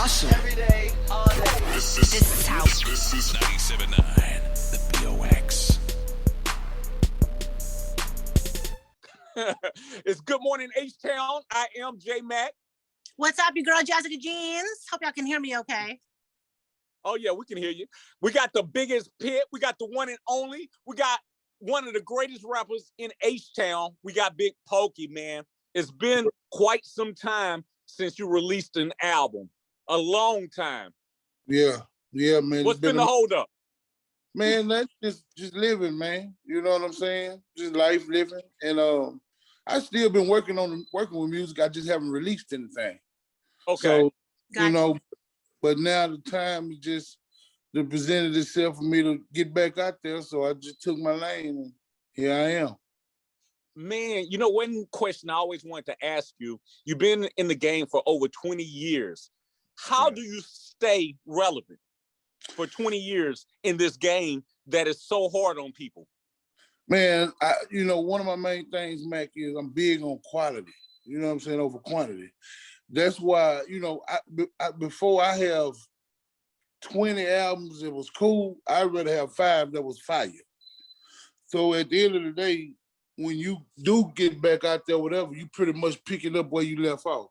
Awesome. Every day, all day. This is how. This is 97.9, the BOX. It's Good Morning H-Town. I am J Mac. What's up, your girl Jessica Jeans? Hope y'all can hear me okay. Oh, yeah, we can hear you. We got the biggest pit. We got the one and only. We got one of the greatest rappers in H-Town. We got Big Pokey, man. It's been quite some time since you released an album. A long time. Yeah, man. What's been the holdup? Man, that's just living, man. You know what I'm saying? Just life living. And I still been working with music. I just haven't released anything. Okay. So, Gotcha. you know, but now the time is just presented itself for me to get back out there. So I just took my lane and here I am. Man, you know, one question I always wanted to ask you, you've been in the game for over 20 years. How do you stay relevant for 20 years in this game that is so hard on people? Man, one of my main things, Mac, is I'm big on quality. You know what I'm saying? Over quantity. That's why, before I have 20 albums that was cool, I'd rather have 5 that was fire. So at the end of the day, when you do get back out there, whatever, you pretty much pick it up where you left off.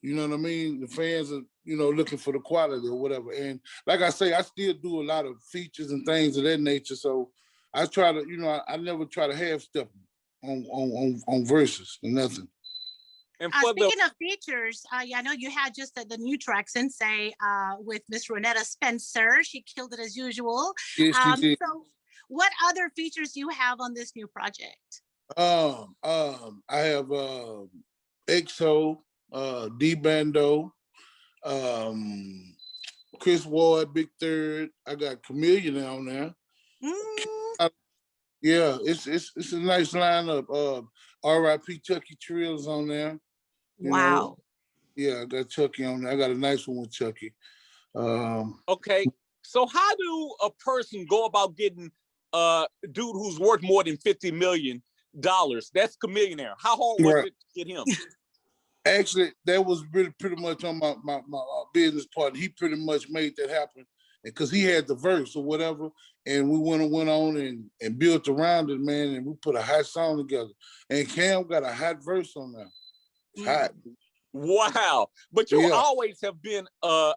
You know what I mean? The fans are, looking for the quality or whatever. And like I say, I still do a lot of features and things of that nature. So I try to, I never try to have stuff on verses or nothing. And speaking of features, I know you had just the new track Sensei with Miss Renetta Spencer. She killed it as usual. Yes, she did. So what other features do you have on this new project? I have EXO, D Bando, Chris Ward, Big Third. I got Chameleon on there. Yeah, it's a nice lineup. R.I.P. Chucky Trill's on there. Wow. Yeah, I got Chucky on there. I got a nice one with Chucky. Okay, so how do a person go about getting a dude who's worth more than $50 million? That's Chameleonaire. How hard was it to get him? Actually, that was really pretty much on my business partner. He pretty much made that happen because he had the verse or whatever, and we went on and built around it, man, and we put a hot song together. And Cam got a hot verse on there. Hot. Wow. But you always have been a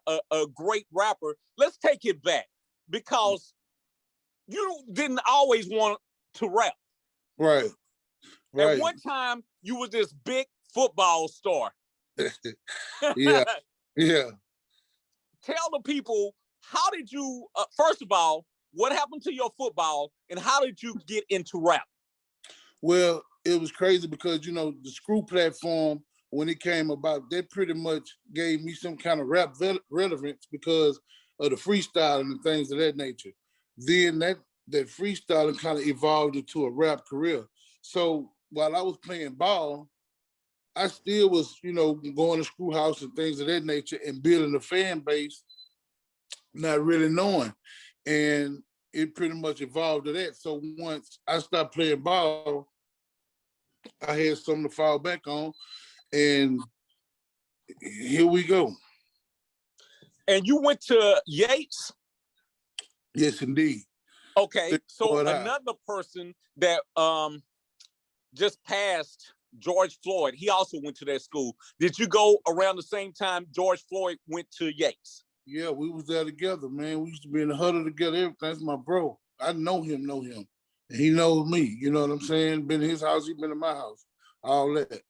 great rapper. Let's take it back because you didn't always want to rap. Right. At one time, you were this big football star. Yeah. Tell the people, how did you, first of all, what happened to your football and how did you get into rap? Well, it was crazy because, the Screw platform, when it came about, that pretty much gave me some kind of rap relevance because of the freestyling and things of that nature. Then that freestyling kind of evolved into a rap career. So while I was playing ball, I still was, going to Screw House and things of that nature and building a fan base, not really knowing. And it pretty much evolved to that. So once I stopped playing ball, I had something to fall back on. And here we go. And you went to Yates? Yes, indeed. Okay, so another person that just passed, George Floyd, he also went to that school. Did you go around the same time George Floyd went to Yates? Yeah, we was there together, man. We used to be in the huddle together, everything. That's my bro. I know him. And he knows me, you know what I'm saying? Been in his house, he been in my house, all that.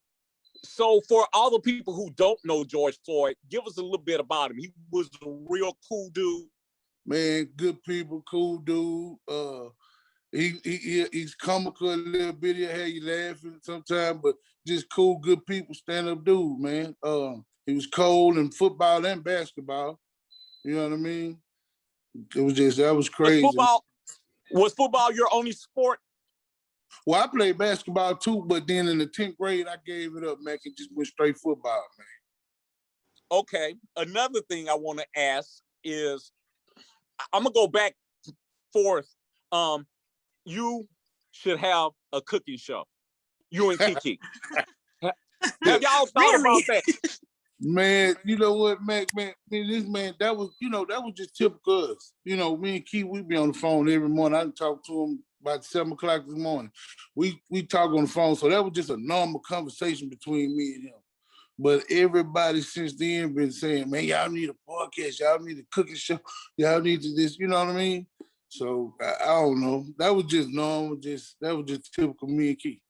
So for all the people who don't know George Floyd, give us a little bit about him. He was a real cool dude. Man, good people, cool dude. He's comical a little bit. He'll have you laughing sometimes, but just cool, good people, stand-up dude, man. He was cold in football and basketball. You know what I mean? That was crazy. Was football your only sport? Well, I played basketball too, but then in the 10th grade, I gave it up, man, and just went straight football, man. Okay. Another thing I want to ask is, I'm going to go back and forth. You should have a cooking show. You and Keke. Have y'all thought about that? Man, you know what, Mac, man, this man, that was just typical us. You know, me and Keith, we be on the phone every morning. I done talk to him about 7 o'clock this morning. We talk on the phone, so that was just a normal conversation between me and him. But everybody since then been saying, man, y'all need a podcast, y'all need a cooking show, y'all need to this, you know what I mean? So I don't know. That was just normal, that was just typical me and Keith.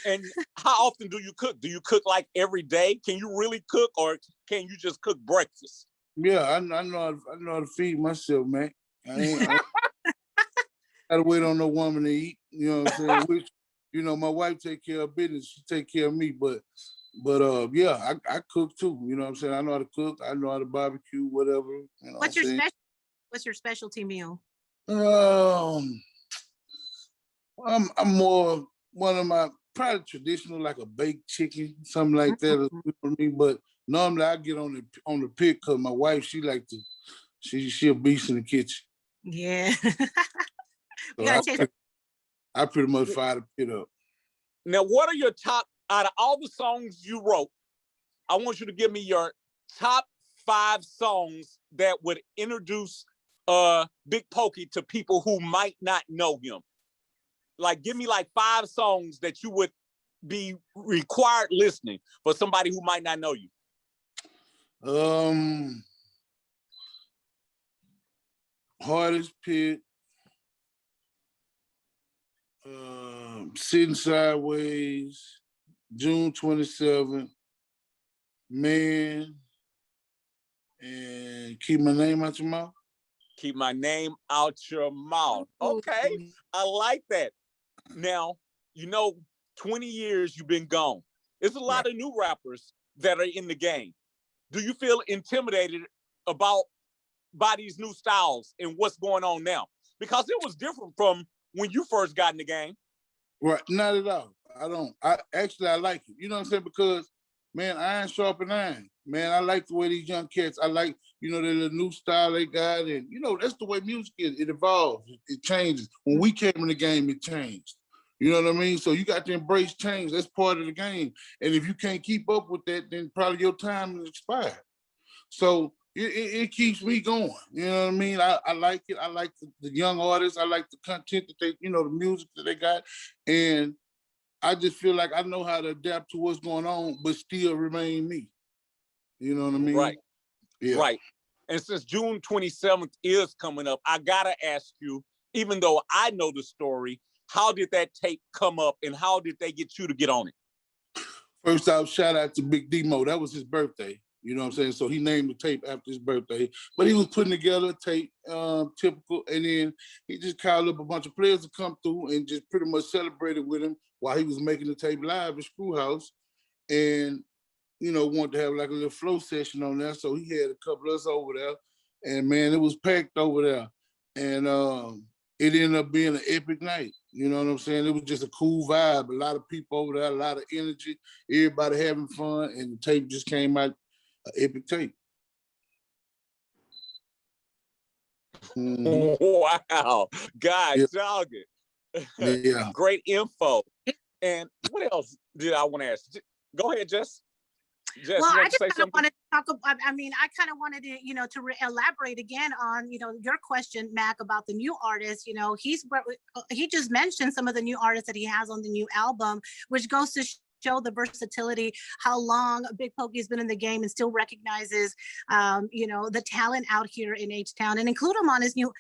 And how often do you cook? Do you cook like every day? Can you really cook, or can you just cook breakfast? Yeah, I know how to feed myself, man. I gotta wait on no woman to eat. You know what I'm saying? Which, my wife take care of business. She take care of me, but yeah, I cook too. You know what I'm saying? I know how to cook. I know how to barbecue, whatever. You know What's your special? What's your specialty meal? I'm more one of my probably traditional, like a baked chicken, something like that. You know what I mean? But normally I get on the pit because my wife, she a beast in the kitchen. Yeah. So I pretty much fire the pit up. Now, what are your top, out of all the songs you wrote, I want you to give me your top 5 songs that would introduce Big Pokey to people who might not know him. Like, give me like 5 songs that you would be required listening for somebody who might not know you. Hardest Pit, Sitting Sideways, June 27th, Man, and Keep My Name Out Your Mouth. Keep My Name Out Your Mouth. Okay, I like that. Now, 20 years you've been gone. There's a lot of new rappers that are in the game. Do you feel intimidated by these new styles and what's going on now? Because it was different from when you first got in the game. Right, not at all. I don't. I like it. You know what I'm saying? Because, man, iron sharpen iron. Man, I like the way these young cats, I like, the new style they got. And, that's the way music is. It evolves. It changes. When we came in the game, it changed. You know what I mean? So you got to embrace change. That's part of the game. And if you can't keep up with that, then probably your time is expired. So it keeps me going. You know what I mean? I like it. I like the young artists. I like the content that they, the music that they got. And I just feel like I know how to adapt to what's going on, but still remain me. You know what I mean? Right. Yeah. Right. And since June 27th is coming up, I gotta ask you, even though I know the story, how did that tape come up and how did they get you to get on it? First off, shout out to Big Demo. That was his birthday. You know what I'm saying? So he named the tape after his birthday. But he was putting together a tape, typical, and then he just called up a bunch of players to come through and just pretty much celebrated with him while he was making the tape live at Screwhouse. And, wanted to have like a little flow session on there. So he had a couple of us over there. And, man, it was packed over there. And it ended up being an epic night. You know what I'm saying? It was just a cool vibe. A lot of people over there, a lot of energy, everybody having fun, and the tape just came out an epic tape. Mm-hmm. Wow. God, dog it. Yeah. Great info. And what else did I want to ask? Go ahead, Jess. Jess, well, I just kind of wanted to talk about, I kind of wanted to, to elaborate again on, your question, Mac, about the new artists. He just mentioned some of the new artists that he has on the new album, which goes to show the versatility, how long Big Pokey has been in the game and still recognizes, the talent out here in H-Town, and include him on his new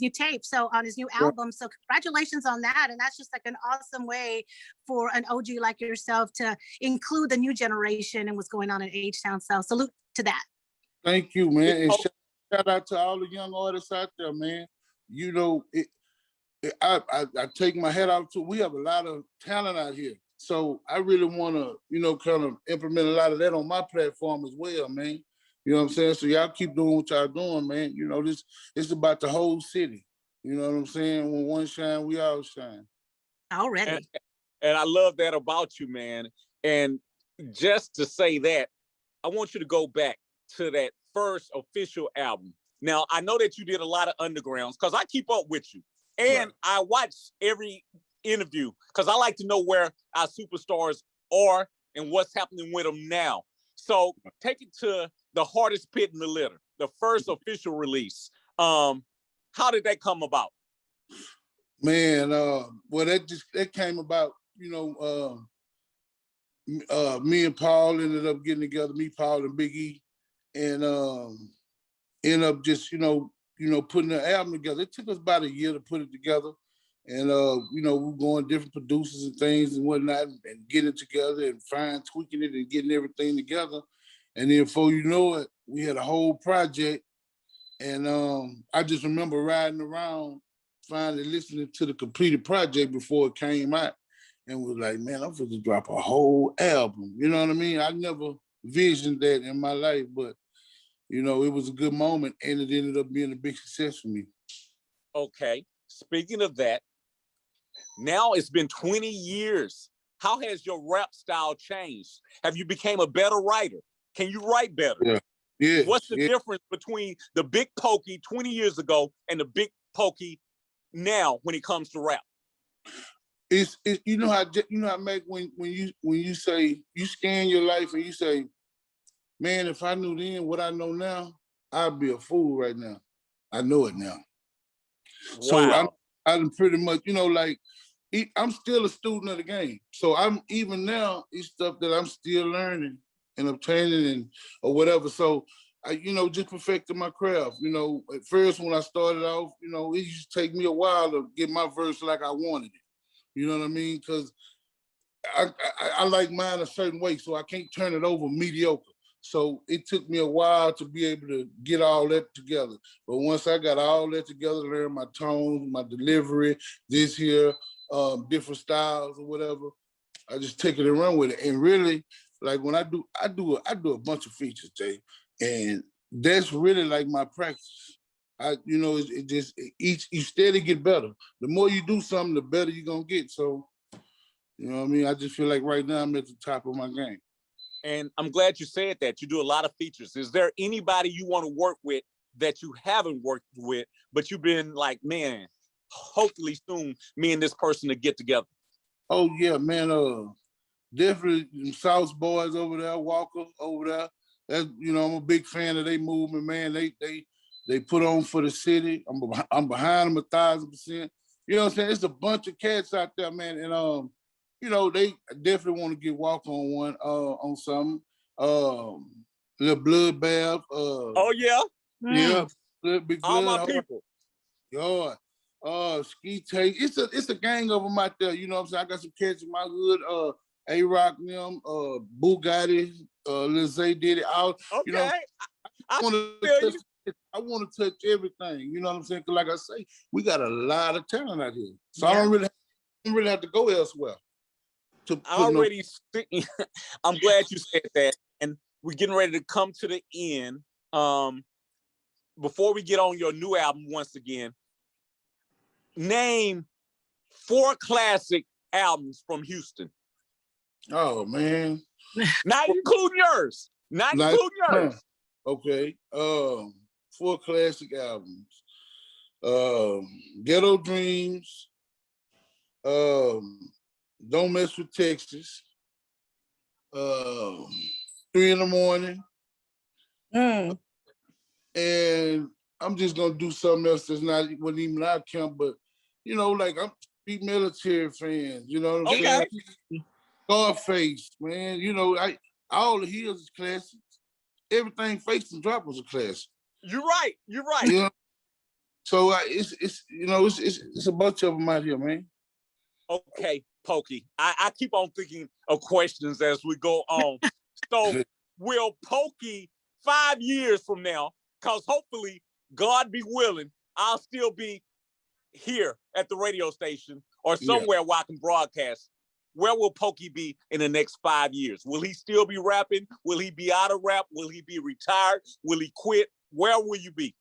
tape. So on his new album. So congratulations on that. And that's just like an awesome way for an OG like yourself to include the new generation and what's going on in H-Town. So salute to that. Thank you, man. And shout out to all the young artists out there, man. I take my hat off to, we have a lot of talent out here. So I really want to, kind of implement a lot of that on my platform as well, man. You know what I'm saying? So y'all keep doing what y'all doing, man. It's about the whole city. You know what I'm saying? When one shine, we all shine. Already. And I love that about you, man. And just to say that, I want you to go back to that first official album. Now, I know that you did a lot of undergrounds because I keep up with you. And I watch every interview because I like to know where our superstars are and what's happening with them now. So take it to the hardest pit in the litter, the first official release. How did that come about? Man, well, that came about, me and Paul ended up getting together, me, Paul, and Big E, and ended up just, putting the album together. It took us about a year to put it together. And, we were going different producers and things and whatnot and getting it together and tweaking it and getting everything together. And then before you know it, we had a whole project. And I just remember riding around, finally listening to the completed project before it came out and was like, man, I'm supposed to drop a whole album. You know what I mean? I never visioned that in my life, but, it was a good moment and it ended up being a big success for me. Okay. Speaking of that, now it's been 20 years. How has your rap style changed? Have you become a better writer? Can you write better? Yeah. Yes, What's the difference between the Big Pokey 20 years ago and the Big Pokey now when it comes to rap? It's how Mac, when you say you scan your life and you say, man, if I knew then what I know now, I'd be a fool right now. I know it now. Wow. So I'm pretty much, I'm still a student of the game. So I'm even now, it's stuff that I'm still learning and obtaining or whatever. So I, just perfecting my craft. At first when I started off, it used to take me a while to get my verse like I wanted it. You know what I mean? Because I like mine a certain way, so I can't turn it over mediocre. So it took me a while to be able to get all that together. But once I got all that together, learn my tones, my delivery, this here, different styles or whatever, I just take it and run with it. And really, like when I do a bunch of features, Jay, and that's really like my practice. You steady get better. The more you do something, the better you're gonna get. So, you know what I mean? I just feel like right now I'm at the top of my game. And I'm glad you said that. You do a lot of features. Is there anybody you want to work with that you haven't worked with, but you've been like, man, hopefully soon me and this person to get together? Oh yeah, man. Definitely South boys over there, Walker over there. That's, I'm a big fan of their movement, man. They put on for the city. I'm behind them 1,000%. You know what I'm saying? It's a bunch of cats out there, man. And they definitely want to get Walker on one, on something. Little Bloodbath. Oh yeah? Yeah, Big All Blood. my people. God. Ski Take. It's a gang of them out there. You know what I'm saying? I got some cats in my hood. A-Rock them, Bugatti, Lil Zay did it out. Okay. I want to touch everything. You know what I'm saying? Because like I say, we got a lot of talent out here. So I don't really have to go elsewhere. I'm glad you said that. And we're getting ready to come to the end. Before we get on your new album once again, name 4 classic albums from Houston. Oh man. Not including yours. Not including yours. Okay. 4 classic albums. Ghetto Dreams. Don't Mess with Texas. 3 in the Morning. And I'm just gonna do something else that's wasn't even out camp, but like I'm big military fans, you know what I'm saying? Scarface, man, all the Hills is classics. Everything Face and Drop was a classic. You're right. Yeah. So it's a bunch of them out here, man. Okay, Pokey. I keep on thinking of questions as we go on. So will Pokey 5 years from now, because hopefully, God be willing, I'll still be here at the radio station or somewhere where I can broadcast. Where will Pokey be in the next 5 years? Will he still be rapping? Will he be out of rap? Will he be retired? Will he quit? Where will you be?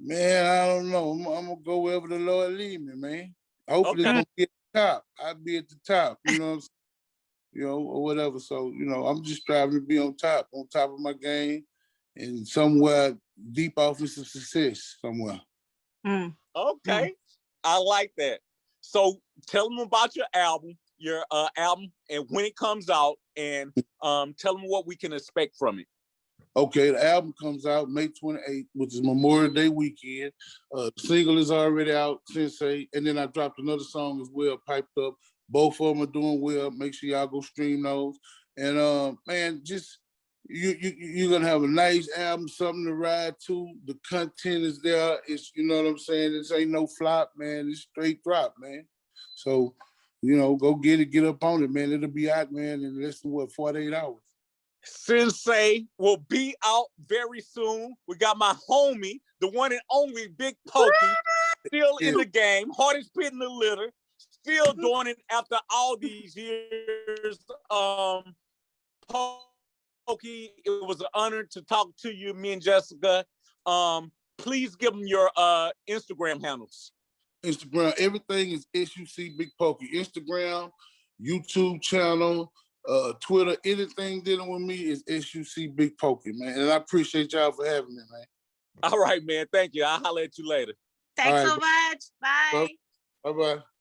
Man, I don't know. I'm gonna go wherever the Lord lead me, man. Hopefully it's gonna be at the top. I'll be at the top, you know what I'm saying? Or whatever. So, I'm just striving to be on top of my game and somewhere deep offensive success somewhere. Okay. I like that. So tell them about your album. your album and when it comes out, and tell them what we can expect from it. Okay, the album comes out May 28th, which is Memorial Day weekend. The single is already out, Sensei, and then I dropped another song as well, Piped Up. Both of them are doing well. Make sure y'all go stream those. And man, just you're gonna have a nice album, something to ride to. The content is there. It's, you know what I'm saying. This ain't no flop, man. It's straight drop, man. So, you know, go get it, get up on it, man. It'll be out, man, in less than 48 hours. Sensei will be out very soon. We got my homie, the one and only Big Pokey, still in the game, hardest pit in the litter, still doing it after all these years. Pokey, it was an honor to talk to you, me and Jessica. Please give them your Instagram handles. Instagram, everything is SUC Big Pokey. Instagram, YouTube channel, Twitter, anything dealing with me is SUC Big Pokey, man. And I appreciate y'all for having me, man. All right, man. Thank you. I'll holler at you later. Thanks so much. Bye. Bye-bye.